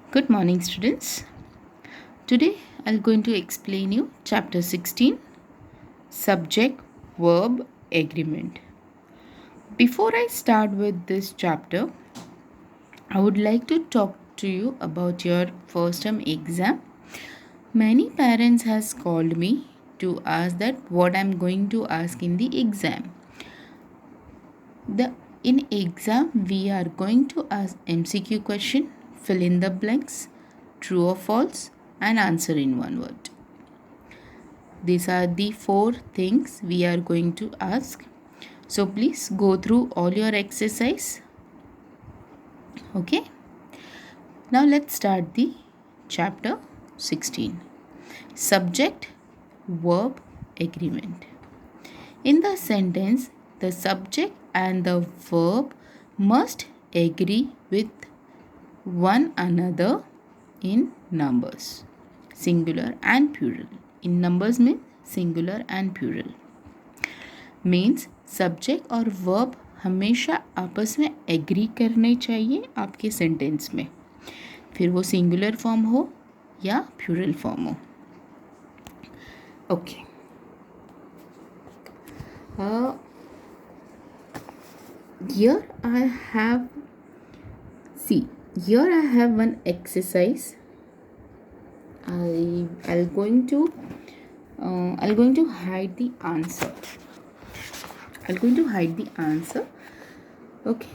Good morning, students. Today I'm going to explain you chapter 16, subject verb agreement. Before I start with this chapter, I would like to talk to you about your first term exam. Many parents has called me to ask that what I'm going to ask in the exam. The in exam we are going to ask MCQ question, fill in the blanks, true or false, and answer in one word. These are the four things we are going to ask. So please go through all your exercise. Okay. Now let's start the chapter 16. Subject verb agreement. In the sentence, the subject and the verb must agree with one another in numbers, singular and plural. In numbers means singular and plural. Means subject और verb हमेशा आपस में agree करने चाहिए आपके sentence में, फिर वो सिंगुलर फॉर्म हो या प्लूरल फॉर्म हो. Okay. Here I have one exercise. I'll going to hide the answer. I'm going to hide the answer. Okay,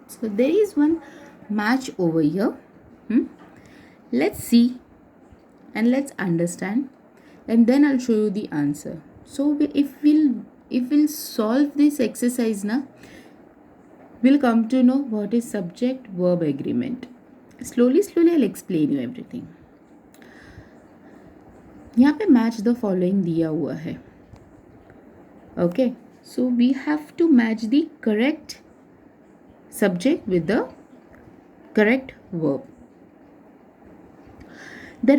so there is one match over here. Let's see and let's understand, and then I'll show you the answer. So if we'll solve this exercise na, we'll come to know what is subject verb agreement. Slowly I'll explain you everything. यहाँ पे match the following दिया हुआ है. Okay, so we have to match the correct subject with the correct verb. The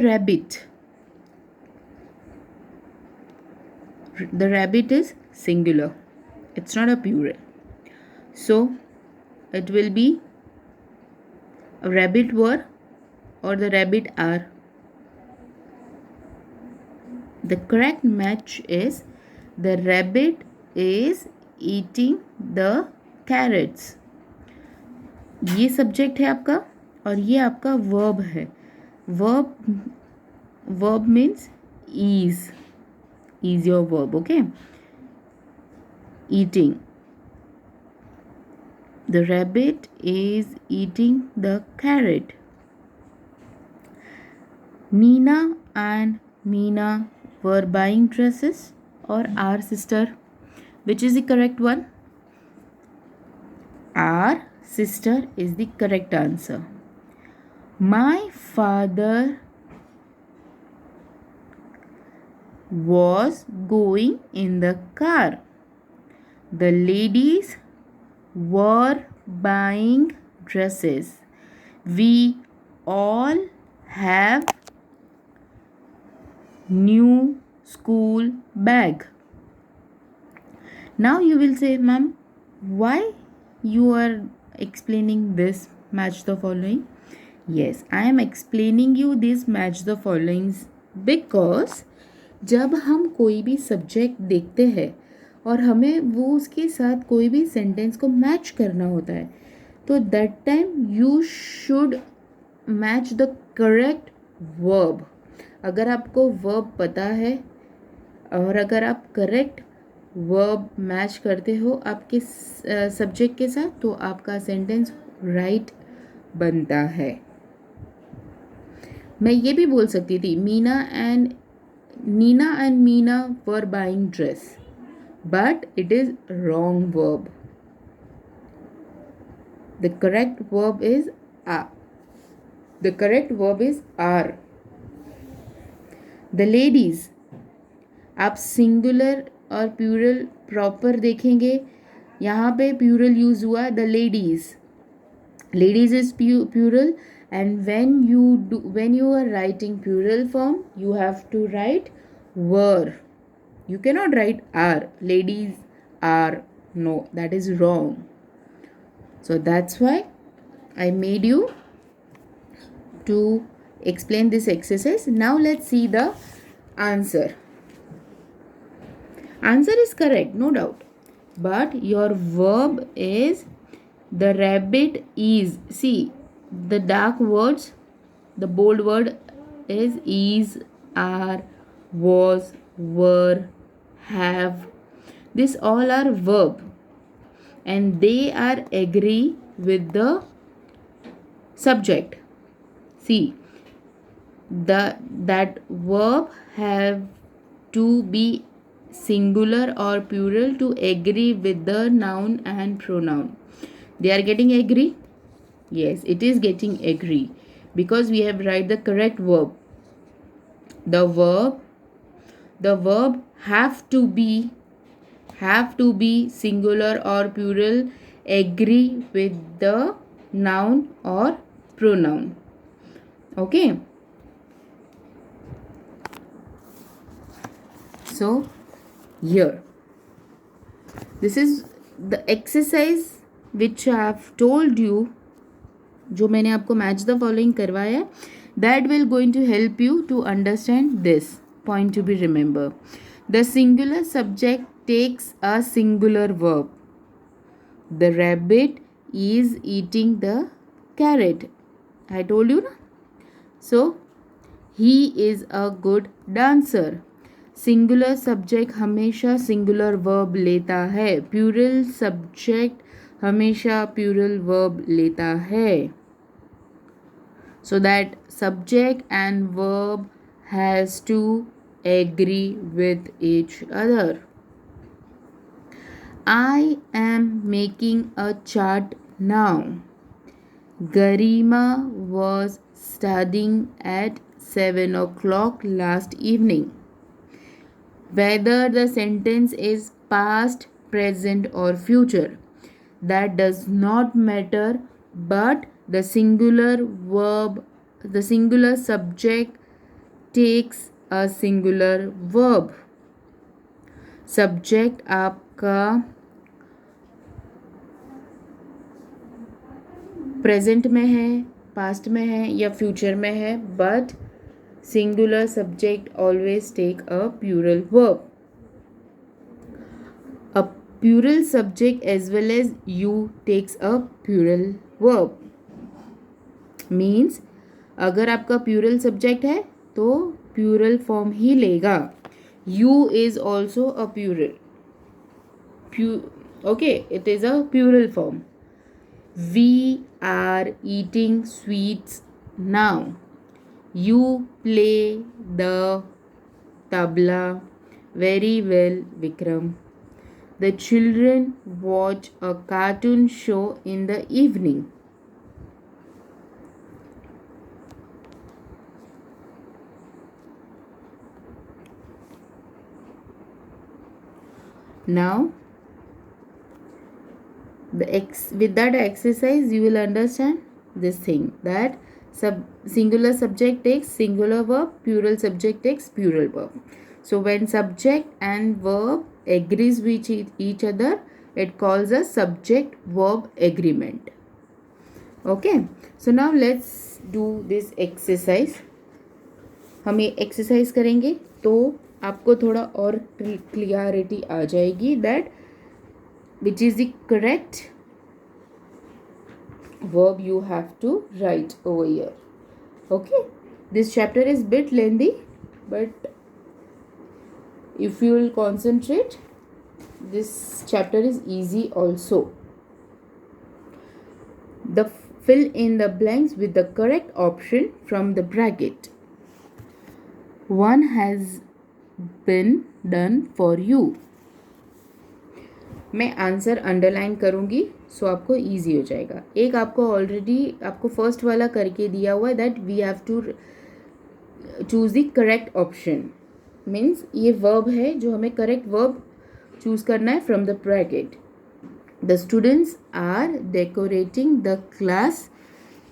rabbit is singular, it's not a plural, so it will be a rabbit were or the rabbit are. The correct match is the rabbit is eating the carrots. ये subject है आपका और ये आपका verb है. Verb means is your verb. Okay, eating. The rabbit is eating the carrot. Nina and Meena were buying dresses or our sister. Which is the correct one? Our sister is the correct answer. My father was going in the car. The ladies were buying dresses. We all have new school bag. Now you will say, ma'am, why you are explaining this match the following? Yes, I am explaining you this match the followings because जब हम कोई भी subject देखते हैं और हमें वो उसके साथ कोई भी सेंटेंस को मैच करना होता है, तो that time you should match the correct verb. अगर आपको वर्ब पता है और अगर आप करेक्ट वर्ब मैच करते हो आपके सब्जेक्ट के साथ, तो आपका सेंटेंस राइट बनता है. मैं ये भी बोल सकती थी Nina and Meena were buying dress, but it is wrong verb. The correct verb is are. The ladies. आप सिंगुलर और प्लूरल प्रॉपर देखेंगे, यहाँ पे प्लूरल यूज हुआ the ladies is plural, and when you are writing plural form you have to write were. You cannot write are. Ladies are, no, that is wrong. So that's why I made you to explain this exercise. Now let's see the answer. Answer is correct, no doubt. But your verb is the rabbit is. See, the dark words, the bold word is, are, was, were, have. These all are verb and they are agree with the subject. See, that verb have to be singular or plural to agree with the noun and pronoun. They are getting agree? Yes, it is getting agree because we have write the correct verb. The verb have to be singular or plural agree with the noun or pronoun. Okay. So here, this is the exercise which I have told you, जो मैंने आपको match the following करवाया है, that will going to help you to understand this point to be remember. The singular subject takes a singular verb. The rabbit is eating the carrot. I told you na? So he is a good dancer. Singular subject हमेशा singular verb लेता है. Plural subject हमेशा plural verb लेता है. So that subject and verb has to agree with each other. I am making a chart now. Garima was studying at 7 o'clock last evening. Whether the sentence is past, present or future, that does not matter, but the singular verb, the singular subject takes a singular verb. Subject आपका present में है, past में है या future में है, but singular subject always take a plural verb. A plural subject as well as you takes a plural verb. Means अगर आपका plural subject है तो plural form ही लेगा. You is also a plural. Okay, it is a plural form. We are eating sweets now. You play the tabla very well, Vikram. The children watch a cartoon show in the evening. Now, with that exercise, you will understand this thing that singular subject takes singular verb, plural subject takes plural verb. So when subject and verb agrees with each other, it calls a subject verb agreement. Okay, so now let's do this exercise. हम ये exercise करेंगे तो आपको थोड़ा और clarity आ जाएगी that which is the correct verb you have to write over here. Okay, this chapter is bit lengthy, but if you will concentrate, this chapter is easy also. Fill in the blanks with the correct option from the bracket. One has been done for you. मैं answer underline करूँगी सो आपको easy हो जाएगा. एक आपको already आपको first वाला करके दिया हुआ है that we have to choose the correct option. Means ये वर्ब है जो हमें करेक्ट वर्ब चूज़ करना है from the bracket. The students are decorating the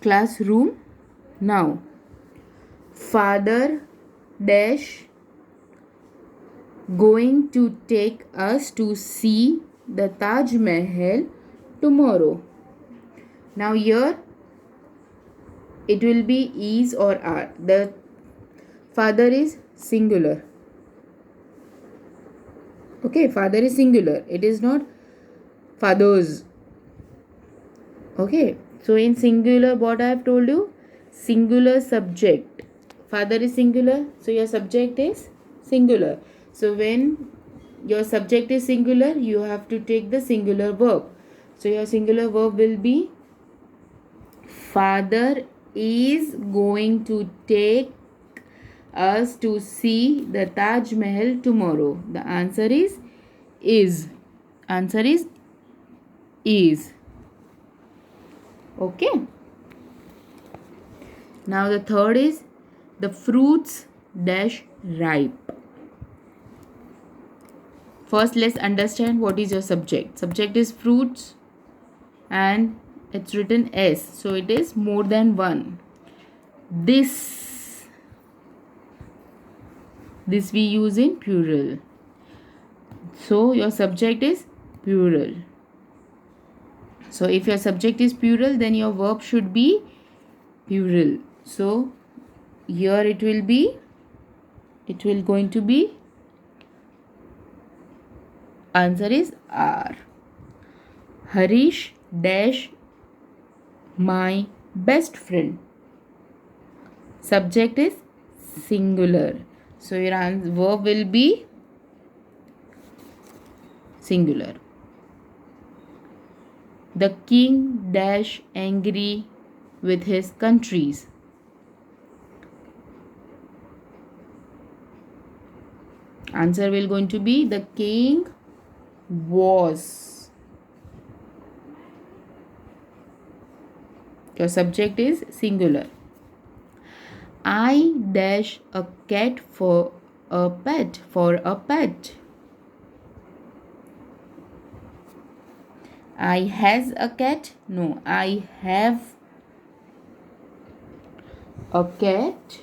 classroom now. Father dash going to take us to see the Taj Mahal tomorrow. Now here it will be is or are. The father is singular. Okay, father is singular, it is not fathers. Okay, so in singular, what I have told you, singular subject, father is singular, so your subject is singular. So when your subject is singular, you have to take the singular verb. So your singular verb will be, father is going to take us to see the Taj Mahal tomorrow. The answer is is. Answer is is. Okay. Now the third is, the fruits dash ripe. First, let's understand what is your subject. Subject is fruits and it's written S. So it is more than one. This we use in plural. So your subject is plural. So if your subject is plural, then your verb should be plural. So here it will going to be, answer is are. Harish dash my best friend. Subject is singular. So your verb will be singular. The king dash angry with his countries. Answer will going to be, the king was. Your subject is singular. I dash a cat for a pet. I has a cat. No, I have a cat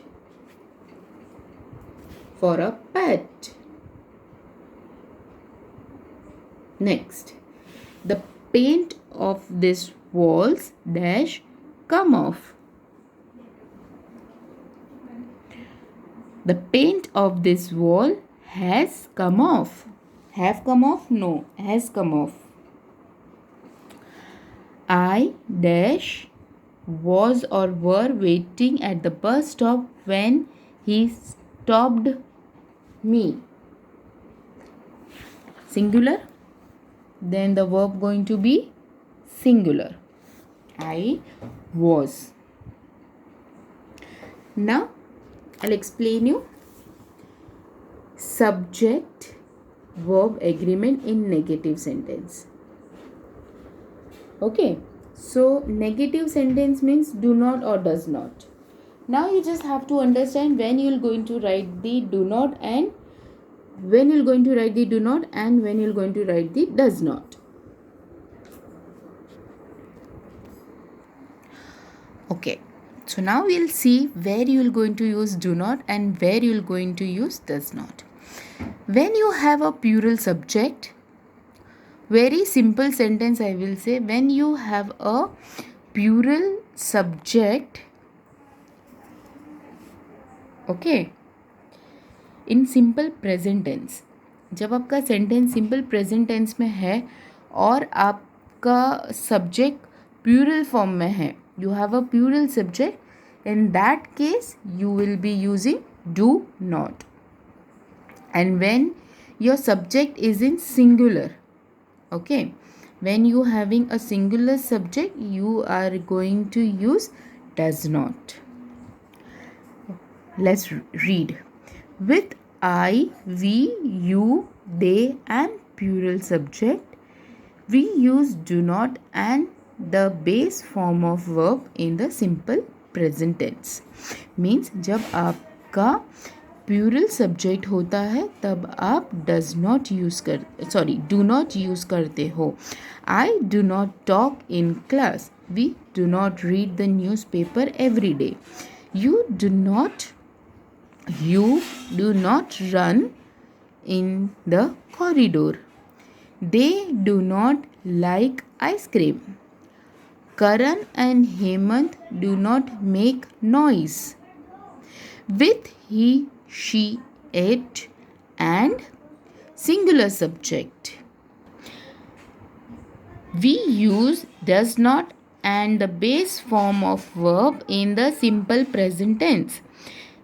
for a pet. Next, the paint of this walls dash come off. The paint of this wall has come off. Have come off? No, has come off. I dash was or were waiting at the bus stop when he stopped me. Singular, then the verb going to be singular. I was. Now I'll explain you subject verb agreement in negative sentence. Okay, so negative sentence means do not or does not. Now you just have to understand when you are going to write the do not and when you are going to write the do not and when you are going to write the does not. Okay, so now we'll see where you are going to use do not and where you are going to use does not. When you have a plural subject, very simple sentence I will say, when you have a plural subject, okay, in simple present tense, जब आपका sentence simple present tense में है और आपका subject plural form में है, you have a plural subject, in that case you will be using do not. And when your subject is in singular, okay, when you having a singular subject, you are going to use does not. Let's read. With I, we, you, they and plural subject, we use do not and the base form of verb in the simple present tense. Means जब आपका plural subject होता है तब आप does not use do not use करते हो. I do not talk in class. We do not read the newspaper every day. You do not run in the corridor. They do not like ice cream. Karan and Hemant do not make noise. With he, she, it, and singular subject. We use does not and the base form of verb in the simple present tense.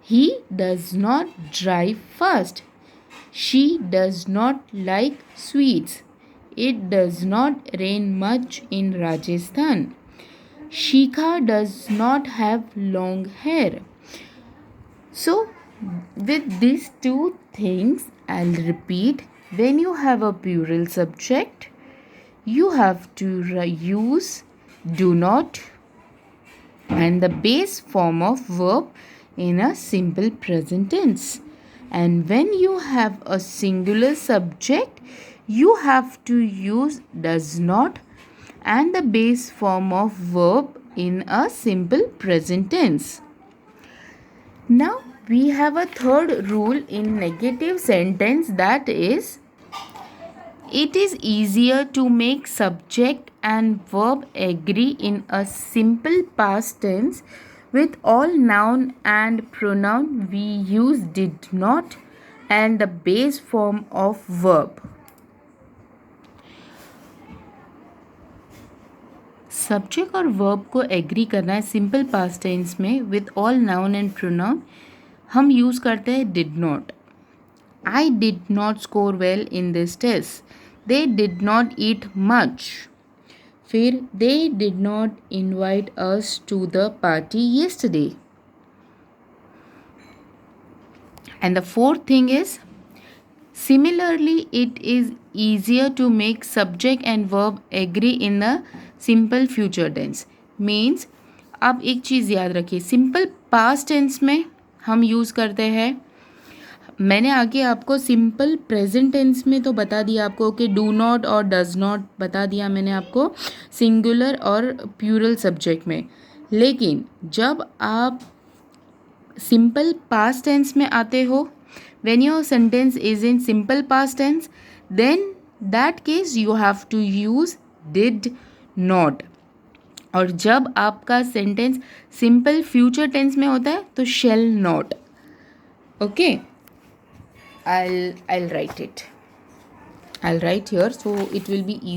He does not drive fast. She does not like sweets. It does not rain much in Rajasthan. Shikha does not have long hair. So, with these two things, I'll repeat. When you have a plural subject, you have to use do not and the base form of verb in a simple present tense. And when you have a singular subject, you have to use does not and the base form of verb in a simple present tense. Now we have a third rule in negative sentence, that is, it is easier to make subject and verb agree in a simple past tense. With all noun and pronoun, we use did not and the base form of verb. Subject और verb को agree करना है simple past tense में with all noun and pronoun, हम use करते हैं did not. I did not score well in this test. They did not eat much. फिर they did not invite us to the party yesterday. And the fourth thing is similarly, it is easier to make subject and verb agree in a simple future tense. Means अब एक चीज़ याद रखिए, simple past tense में हम use करते हैं. मैंने आगे आपको सिंपल प्रेजेंट टेंस में तो बता दिया आपको कि डू नॉट और डज नॉट बता दिया मैंने आपको सिंगुलर और प्लूरल सब्जेक्ट में. लेकिन जब आप सिंपल पास्ट टेंस में आते हो, when your sentence is in simple past tense, then that case you have to use did not. और जब आपका सेंटेंस सिंपल फ्यूचर टेंस में होता है तो shall not. Okay, I'll write it. I'll write here so it will be easy.